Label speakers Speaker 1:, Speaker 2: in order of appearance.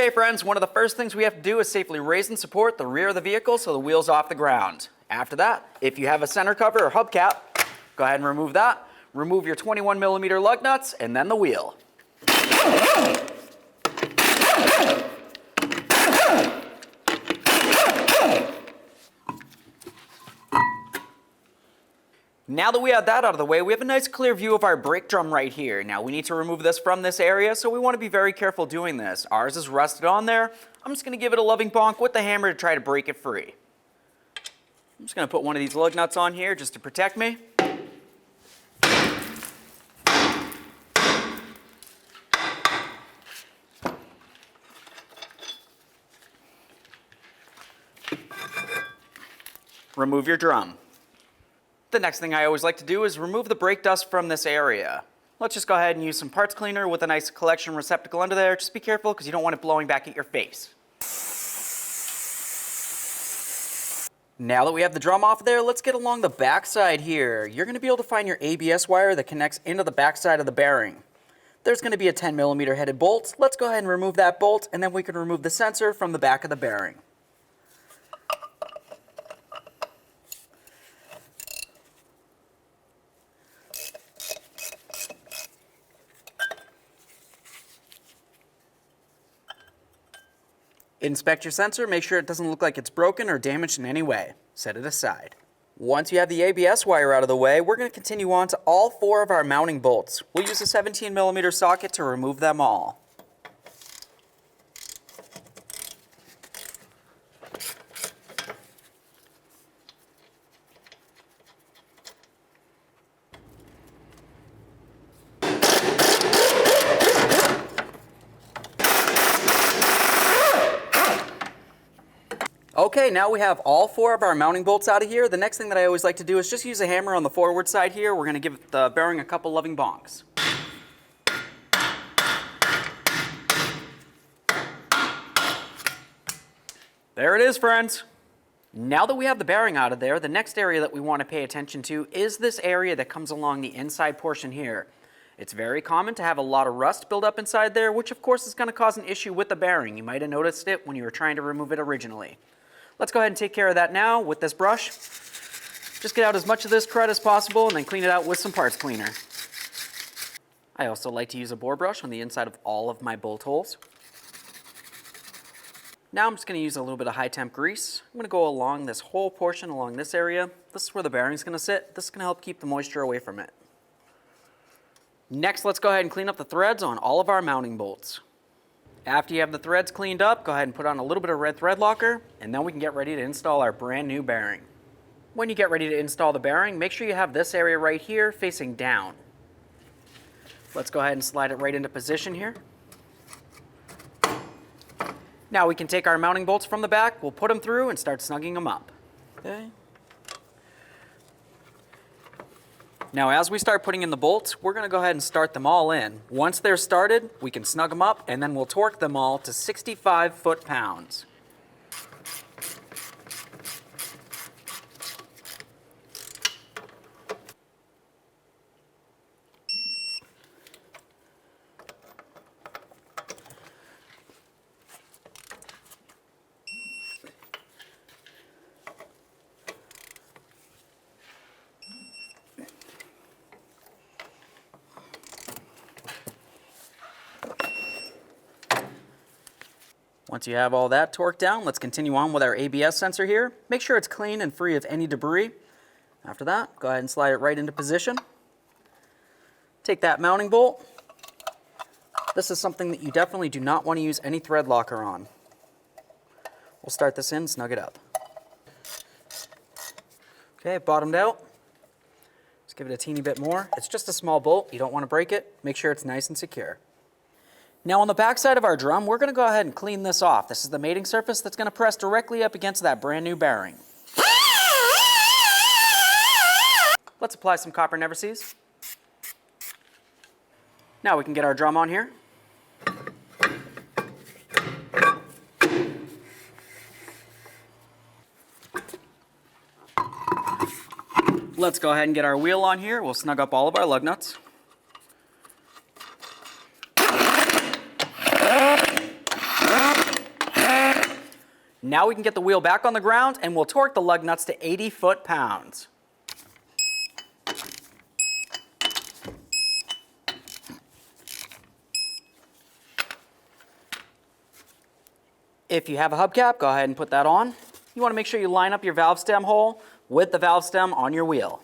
Speaker 1: Okay friends, one of the first things we have to do is safely raise and support the rear of the vehicle so the wheel's off the ground. After that, if you have a center cover or hubcap, go ahead and remove that. Remove your 21mm lug nuts and then the wheel. Now that we have that out of the way, we have a nice clear view of our brake drum right here. Now we need to remove this from this area, so we want to be very careful doing this. Ours is rusted on there. I'm just going to give it a loving bonk with the hammer to try to break it free. I'm just going to put one of these lug nuts on here just to protect me. Remove your drum. The next thing I always like to do is remove the brake dust from this area. Let's just go ahead and use some parts cleaner with a nice collection receptacle under there. Just be careful because you don't want it blowing back at your face. Now that we have the drum off there, let's get along the back side here. You're going to be able to find your ABS wire that connects into the back side of the bearing. There's going to be a 10mm headed bolt. Let's go ahead and remove that bolt, and then we can remove the sensor from the back of the bearing. Inspect your sensor, make sure it doesn't look like it's broken or damaged in any way. Set it aside. Once you have the ABS wire out of the way, we're going to continue on to all 4 of our mounting bolts. We'll use a 17mm socket to remove them all. Okay, now we have all 4 of our mounting bolts out of here. The next thing that I always like to do is just use a hammer on the forward side here. We're going to give the bearing a couple loving bonks. There it is, friends. Now that we have the bearing out of there, the next area that we want to pay attention to is this area that comes along the inside portion here. It's very common to have a lot of rust build up inside there, which of course is going to cause an issue with the bearing. You might have noticed it when you were trying to remove it originally. Let's go ahead and take care of that now with this brush. Just get out as much of this crud as possible and then clean it out with some parts cleaner. I also like to use a bore brush on the inside of all of my bolt holes. Now I'm just going to use a little bit of high temp grease. I'm going to go along this whole portion along this area. This is where the bearing's going to sit. This is going to help keep the moisture away from it. Next, let's go ahead and clean up the threads on all of our mounting bolts. After you have the threads cleaned up, go ahead and put on a little bit of red thread locker, and then we can get ready to install our brand new bearing. When you get ready to install the bearing, make sure you have this area right here facing down. Let's go ahead and slide it right into position here. Now we can take our mounting bolts from the back, we'll put them through and start snugging them up. Okay. Now as we start putting in the bolts, we're going to go ahead and start them all in. Once they're started, we can snug them up and then we'll torque them all to 65 foot-pounds. Once you have all that torqued down, let's continue on with our ABS sensor here. Make sure it's clean and free of any debris. After that, go ahead and slide it right into position. Take that mounting bolt. This is something that you definitely do not want to use any thread locker on. We'll start this in, snug it up. Okay, bottomed out. Just give it a teeny bit more. It's just a small bolt. You don't want to break it. Make sure it's nice and secure. Now on the back side of our drum, we're going to go ahead and clean this off. This is the mating surface that's going to press directly up against that brand new bearing. Let's apply some copper never sees. Now we can get our drum on here. Let's go ahead and get our wheel on here. We'll snug up all of our lug nuts. Now we can get the wheel back on the ground and we'll torque the lug nuts to 80 foot-pounds. If you have a hubcap, go ahead and put that on. You want to make sure you line up your valve stem hole with the valve stem on your wheel.